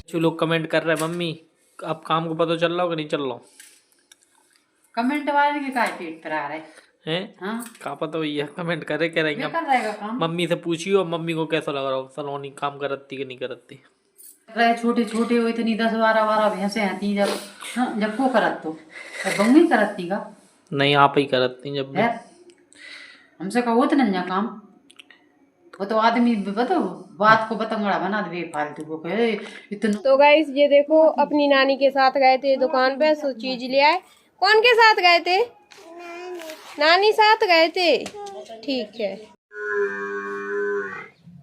जो लोग कमेंट कर रहे हैं मम्मी अब काम को पता चल रहा हो कि नहीं चल रहा? कमेंट वाले के काय पेट पर आ रहे हैं? हाँ क्या पता भैया कमेंट करे कह रहे कर रहेगा काम। मम्मी से पूछियो मम्मी को कैसा लग रहा हो सलोनी काम करती कि नहीं करती। रहे छोटे छोटे हो इतनी 10-12 भैंसे हैं जब हाँ, जब को करत तो बंगी करती का नहीं आप ही करती जब भी। हमसे कहो इतना ना काम वो तो आदमी बताओ बात को बतंगड़ा बना दे फालतू को कहे इतना। तो गाइस ये देखो अपनी नानी के साथ गए थे दुकान पे सो चीज ले आए। कौन के साथ गए थे? नानी साथ गए थे। ठीक है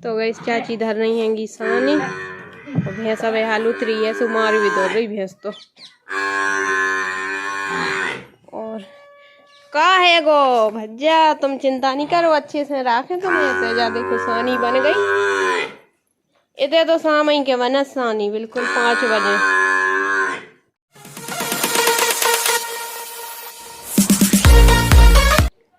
तो गाइस चाची धर रही हैंगी सानी और भैंस अब हाल उतरी है सो मार भी दौड़ रही भैंस तो। और का है गो भज्जा तुम चिंता नहीं करो अच्छे से रखे तुम ऐसे जा देखो सानी बन गई। इधर तो शाम ही के बना सानी बिल्कुल 5 बजे।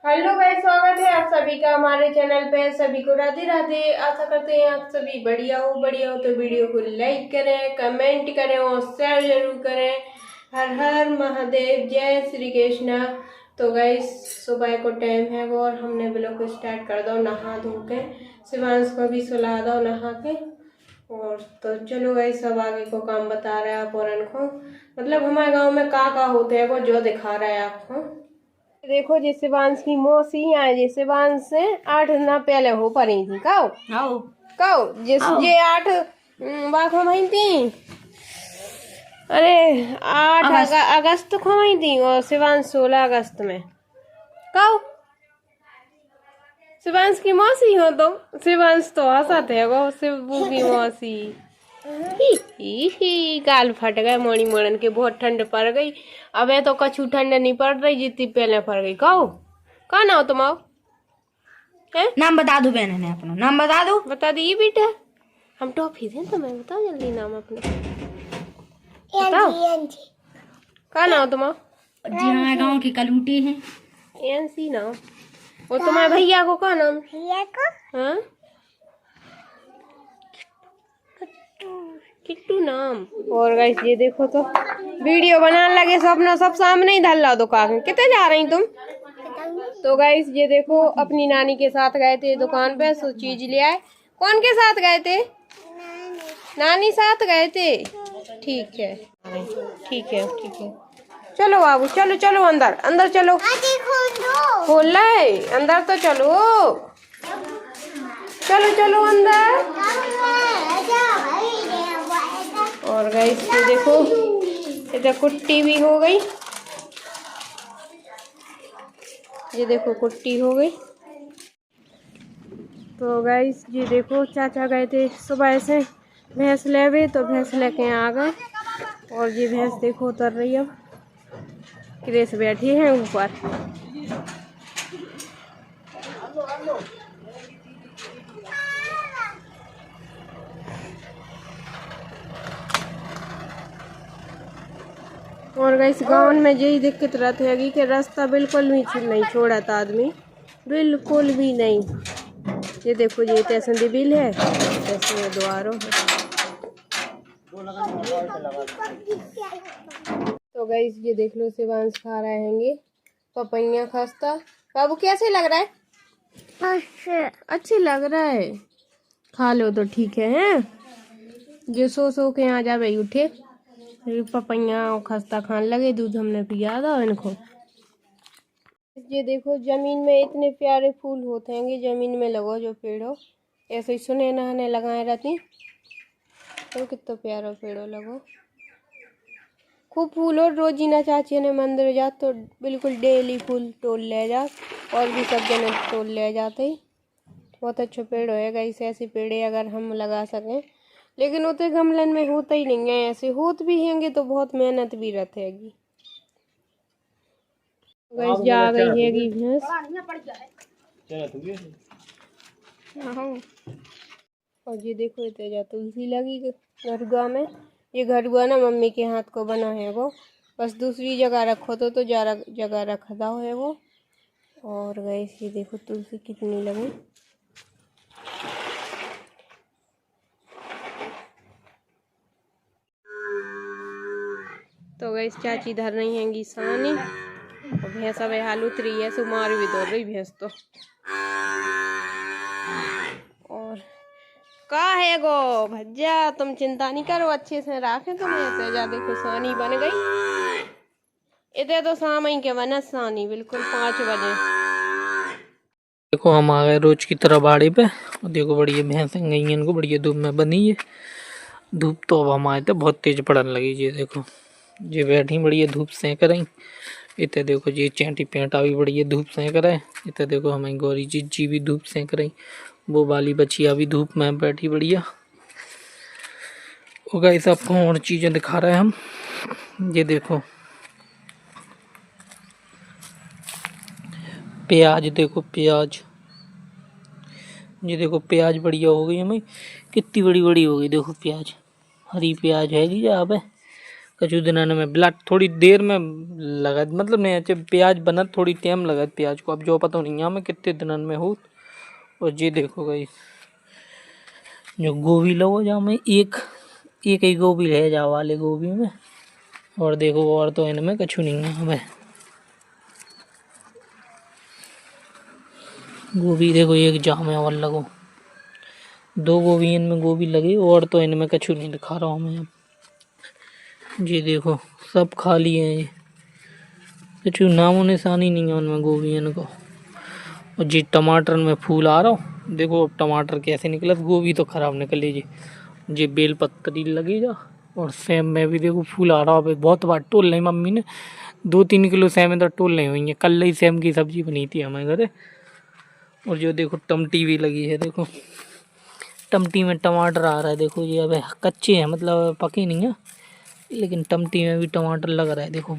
हेलो गाइस स्वागत है आप सभी का हमारे चैनल पे। सभी को राधे राधे। आशा करते हैं आप सभी बढ़िया हो तो वीडियो को लाइक करें कमेंट करें और शेयर जरूर करें। हर हर महादेव जय श्री कृष्णा। तो गाइस सुबह को टाइम है वो और हमने ब्लॉग को स्टार्ट कर दो नहा धो के। शिवांश को भी सुला दो नहा के। और तो चलो गाइस सब आगे को काम बता रहे हैं आप और इनको मतलब हमारे गांव में का होते हैं वो जो दिखा रहा है आपको। देखो जिस शिवांश की मौसी है जिस शिवांश से 8 दिन पहले हो पड़ी थी कहो जिस ये 8 बार वहीं थी। अरे 8 अगस्त को वहीं थी और शिवांश 16 अगस्त में। कहो शिवांश की मौसी हो तो शिवांश तो हंसाते वो शिवू की मौसी। ही गाल फट गए मोड़ी मोड़न के बहुत ठंड पड़ गई। अब तो कछु ठंड नहीं पड़ रही जितनी पहले पड़ गई। कहो कहा ना हो तुम आओ नाम बता दो बहन ने अपना नाम बता दो। बता दी बेटा हम टॉफी थे तुम्हें बताओ जल्दी नाम अपना बताओ। कहा ना हो तुम आओ? जी हाँ गाँव की कलूटी है एनसी नाम। और तुम्हारे भैया को क्या नाम? हाँ किट्टू नाम। और गाइस ये देखो तो वीडियो बनाने लगे सब अपना सब सामने ही धल ला दुकान। कितने जा रही तुम? तो गाइस ये देखो अपनी नानी के साथ गए थे दुकान पे सो चीज ले आए। कौन के साथ गए थे? नानी साथ गए थे। ठीक है ठीक है ठीक है चलो बाबू चलो चलो अंदर अंदर चलो खोल ले अंदर तो चलो चलो चलो अंदर। और गाइस ये देखो इधर कुट्टी भी हो गई। ये देखो कुट्टी हो गई। तो गाइस ये देखो चाचा गए थे सुबह से भैंस लेवे तो भैंस लेके आ गए। और ये भैंस देखो उतर रही है क्रेस बैठी है ऊपर। और गाइस गाँव में यही दिक्कत रहती है कि रास्ता बिल्कुल भी नहीं छोड़ा था आदमी बिल्कुल भी नहीं। ये देखो ये स्टेशन दी बिल है स्टेशन द्वारों है। तो गाइस ये देख लो शिवांश खा रहे हैंगे पपैया खस्ता। बाबू कैसे लग रहा है? अच्छे लग रहा है खा लो तो ठीक है हैं? जो सो के यहाँ जा भाई उठे पपैया और खस्ता खाने लगे दूध हमने पिया था इनको। ये देखो जमीन में इतने प्यारे फूल होते हैं जमीन में लगो जो पेड़ो ऐसे ही सुने नहाने लगाए रहती तो कितना प्यारा पेड़ो लगो खूब फूल। और रोजीना चाची ने मंदिर जा तो बिल्कुल डेली फूल तोड़ ले जा और भी सब जने तोड़ ले जाते ही। बहुत अच्छा पेड़ होएगा इसे ऐसे पेड़ अगर हम लगा सकें लेकिन उतने गमलन में होता ही नहीं है। ऐसे होत भी हैंगे तो बहुत मेहनत भी रहेगी। गैस जा गई हैगी भैंस। और ये देखो तेजा तुलसी लगी घरुआ में। ये घरुआ ना मम्मी के हाथ को बना है वो बस दूसरी जगह रखो तो जगह रखा है वो। और गैस ये देखो तुलसी कितनी लगी। गाइस चाची इधर नहीं हैंगी सानी, और भैंस अब हाल उतरी है, सुमार भी दौड़ रही भैंस तो। और का है गो भज्जा, तुम चिंता नहीं करो, अच्छे से रखे तुम्हें। तो जा देखो सानी बन गई, इतने तो शाम ही के बना सानी बिल्कुल 5 बजे। देखो हम आ गए रोज की तरह बाड़ी पे, और देखो बढ़िया भैंस गई हैं, इनको बढ़िया धूप में बनी है। धूप तो अब हम आए थे बहुत तेज पड़ने लगी जी। देखो ये बैठी बढ़िया धूप सेंक रही, इतने देखो ये चैंटी पेंटा भी बढ़िया धूप सेंक रहे। इतने देखो हमें गौरी जी भी धूप सेंक रही, वो वाली बच्चिया भी धूप में बैठी बढ़िया। और गाइस आपको और चीज़ें दिखा रहे हैं हम। ये देखो प्याज, देखो प्याज, ये देखो प्याज बढ़िया हो गई हमें, कितनी बड़ी बड़ी हो गई। देखो प्याज, हरी प्याज है यहाँ पे। कछु दिन में ब्लड थोड़ी देर में लगा, मतलब नहीं अच्छे प्याज बना, थोड़ी टाइम लगा प्याज को, अब जो पता नहीं हमें कितने दिन में हो। और ये देखो गाइस जो गोभी लो जा में एक ही गोभी है जा वाले गोभी में। और देखो और तो इनमें कछु नहीं है हमें। गोभी देखो एक जाम है और लगो, 2 गोभी इनमें गोभी लगी, और तो इनमें कछु नहीं दिखा रहा हूँ मैं अब। ये देखो सब खाली है, ये कछु नामो निशानी नहीं है उनमें गोभी इनको। और जी टमाटर में फूल आ रहा हूँ, देखो अब टमाटर कैसे निकला, गोभी तो खराब निकली जी। ये बेल पत्ती लगी जा, और सेम में भी देखो फूल आ रहा है। बहुत बार टोल नहीं मम्मी ने, 2-3 किलो सेम तो टोल नहीं हुई है, कल ही सेम की सब्जी बनी थी हमारे घर। और जो देखो टमटी भी लगी है, देखो टमटी में टमाटर आ रहा है। देखो ये अब कच्चे हैं, मतलब पके नहीं है, लेकिन टमटी में भी टमाटर लग रहा है। देखो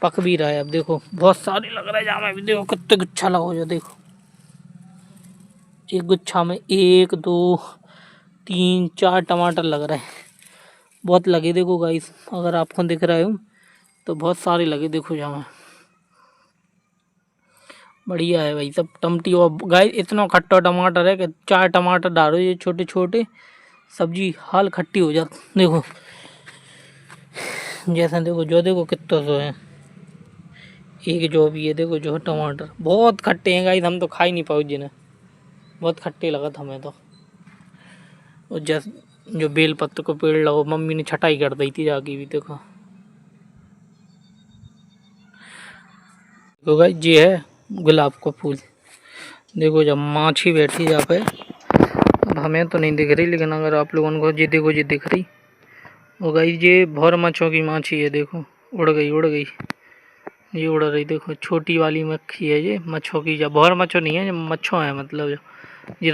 पक भी रहा है, अब देखो बहुत सारे लग रहा है जहाँ में भी। देखो कितने गुच्छा लगा जो, देखो एक गुच्छा में 1 2 3 4 टमाटर लग रहा है, बहुत लगे। देखो गाइस अगर आपको दिख रहा है तो बहुत सारे लगे, देखो जहाँ बढ़िया है भाई सब टमटी। और गाइस इतना खट्टा टमाटर है कि 4 टमाटर डालो ये छोटे छोटे, सब्जी हाल खट्टी हो जाती। देखो जैसा देखो जो, देखो कितना सो है एक जो भी है। देखो जो टमाटर बहुत खट्टे हैं गाइस, हम तो खा ही नहीं पाओ जिन्हें, बहुत खट्टे लगा था हमें तो। और जैसे जो बेल पत्ते को पेड़ लगो, मम्मी ने छटाई कर दी थी जाके भी। देखो तो गाइस ये है गुलाब का फूल। देखो जब माछी बैठी जा पे, अब हमें तो नहीं दिख रही, लेकिन अगर आप लोगों को ये देखो ये दिख रही वो गाइस, ये भौर मच्छों की माछी है। देखो उड़ गई ये उड़ रही। देखो छोटी वाली मक्खी है ये, मच्छों की। जब भौर मच्छों नहीं है, ये मच्छों है, मतलब ये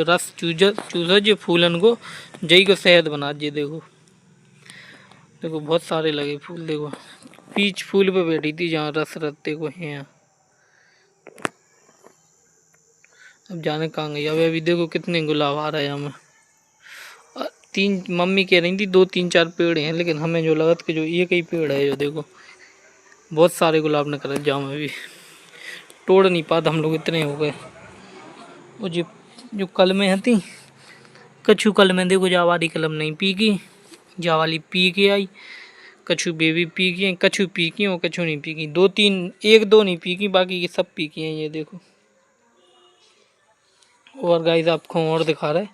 रस चूजा जो फूलन को जई को शहद बना। ये देखो बहुत सारे लगे फूल। देखो पीच फूल पे बैठी थी जहाँ रस रत्ते को है। अब जाने कहाँ गई। अब अभी देखो कितने गुलाब आ रहे हैं हमें। 3 मम्मी कह रही थी 2-3-4 पेड़ हैं, लेकिन हमें जो लगा कि जो एक ही पेड़ है। जो देखो बहुत सारे गुलाब निकले, जाओ में भी तोड़ नहीं पाते हम लोग, इतने हो गए। और जो कल में थी कछु, कल में देखो जावाली कलम नहीं पी की, जावाली पी के आई, कछु बेबी पी की, कछु पी की और कछु नहीं पी की। 1-2 नहीं पी की, बाकी की सब पी की हैं। ये देखो और गाइस आपको और दिखा रहे,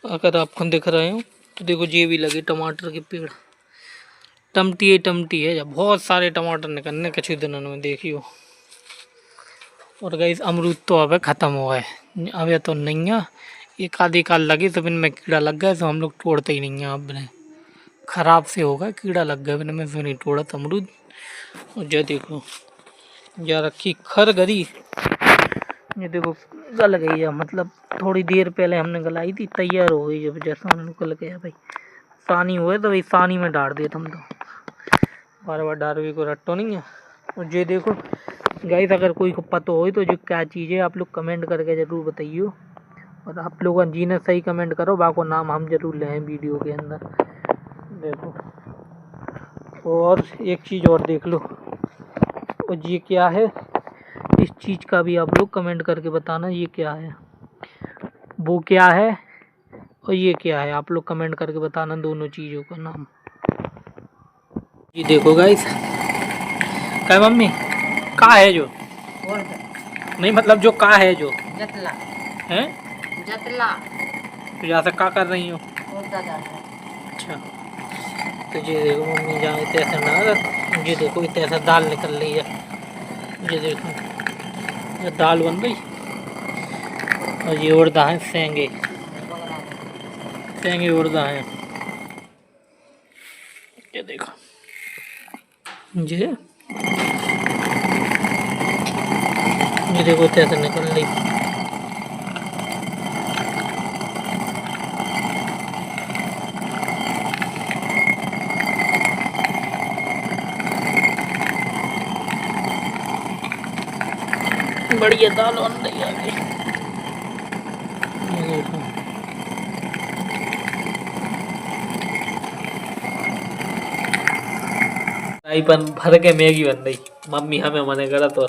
अगर आपको दिख रहे हो तो देखो ये भी लगे टमाटर के पेड़। टमटी है, जब बहुत सारे टमाटर निकलने कछु दिनों में देखियो। और गाइस अमरूद तो अब ख़त्म हो गए, अब तो नहीं है। एक आधे काल लगे तो इनमें कीड़ा लग गया, तो हम लोग तोड़ते ही नहीं हैं। अब ख़राब से होगा, कीड़ा लग गया इनमें, फिर नहीं तोड़ा था अमरूद। और जो देखो या रखी खर गरी, ये देखो गल गई है, मतलब थोड़ी देर पहले हमने गलाई थी, तैयार हो गई। जब जैसा उन्होंने गल गया भाई, सानी हुए तो भाई सानी में डाल दिए हम तो, बार बार डारवी को रट्टो नहीं है। और ये देखो गाइस अगर कोई को पता हो तो जो क्या चीज़ है, आप लोग कमेंट करके ज़रूर बताइए। और आप लोग जी ने सही कमेंट करो, बाको नाम हम जरूर लें वीडियो के अंदर। देखो और एक चीज़ और देख लो, और ये क्या है, इस चीज़ का भी आप लोग कमेंट करके बताना ये क्या है, वो क्या है और ये क्या है। आप लोग कमेंट करके बताना दोनों चीज़ों का नाम। ये देखो गाइस, क्या मम्मी का है जो और क्या? नहीं मतलब जो का है जो जतला है जतला तो यहाँ से का कर रही हो। और दादा अच्छा तो ये देखो मम्मी जहाँ इतना ना रख, ये देखो इतना दाल निकल रही है, ये देखो ये दाल बन गई। और ये उड़दा है सेंगे, सेंगे उड़दा है, ये देखो ये देखो इतना निकल रही। बढ़िया दाल बन रही है आगे, ये देखो फ्राई पैन भर के मैगी बन रही। मम्मी हमें मने करा तो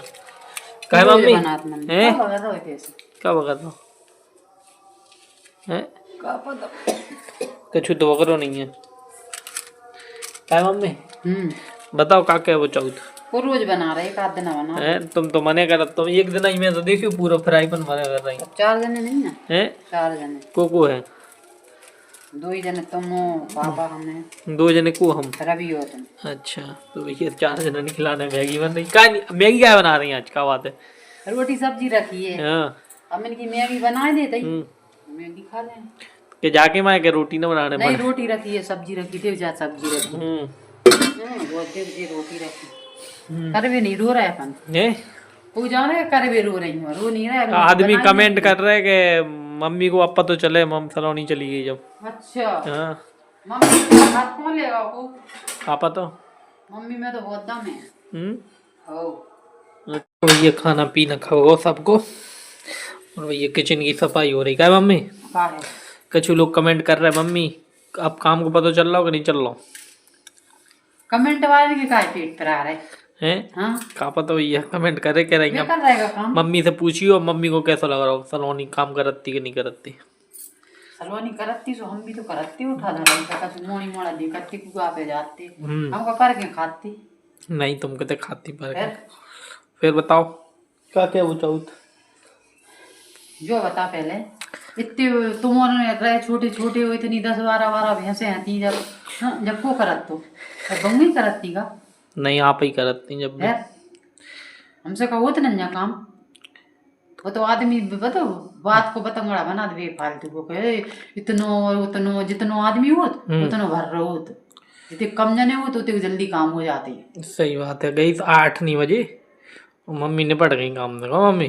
कहे मम्मी हैं क्या बगा दो हैं कुछ तो करो नहीं है कहे मम्मी बताओ का क्या वो चौथ वो रोज बना रहे, एक आध दिन बना रहे। हैं तुम तो मने कर, तुम एक दिन ही मैं तो देखियो पूरा फ्राई पैन मने कर रही 4 जने नहीं ना, हैं 4 जने, को है 2 ही जने तुम हो, पापा हमने, 2 जने को हम। रवि हो तुम। अच्छा तो भैया 4 जने ने खिलाने मैगी बन रही का मैगी क्या बना रही है आज का बात है। रोटी सब्जी रखी है, हाँ अब इनकी मैगी बना देते ही मैगी खा लें। कि जाके मैं के रोटी ना बनाने नहीं पड़े। रोटी रखी है, सब्जी रखी थी, जा सब्जी रखी वो देख जी रोटी रखी। करवे नहीं रो रहा है अपन, ये तू जान रहे करवे रो रही हूँ, रो नहीं रहा है, रोटी आदमी बनाई कमेंट नहीं। कर रहे हैं कि मम्मी को अपा तो चले, मम सलोनी चली गई जब। अच्छा हाँ मम्मी का हाथ कौन लेगा को? पापा तो मम्मी में तो बहुत दम है। ओ तो ये खाना पीना खाओ सबको, और ये किचन की सफाई हो रही। क्या है मम्मी? का है कुछ लोग कमेंट कर रहे हैं मम्मी अब काम को पता चल रहा हो कि नहीं चल रहा कमेंट वाले के काय पेट पर आ रहे है। हाँ का पता भैया कमेंट करे कह रही वे कर रहेगा काम। मम्मी से पूछियो मम्मी को कैसा लग रहा हो सलोनी काम करती कि नहीं करती। सलवानी करती सो हम भी तो करती, उठा धरा का मोड़ी मोड़ा दी करती कुआ पे जाते, हम्म हमको करके खाती। नहीं तुम कहते खाती पर फिर फिर बताओ क्या क्या वो चौथ जो बता पहले इतने तुम्हारे रहे छोटे छोटे हो, इतनी 10-12 भैंसे आती जब हाँ, जब को करत तो बंगी करती का नहीं आप ही करती जब भी। है हमसे कहो तो नन्या काम, वो तो आदमी बताओ बात को बतंगड़ा बना दे फालतू को कहे इतनो उतनो जितनो आदमी हो उतनो भर रहो हो, जितने कम जने हो तो उतने जल्दी काम हो जाते हैं। सही बात है। गई 8 नहीं बजे मम्मी निपट गई काम देखो मम्मी।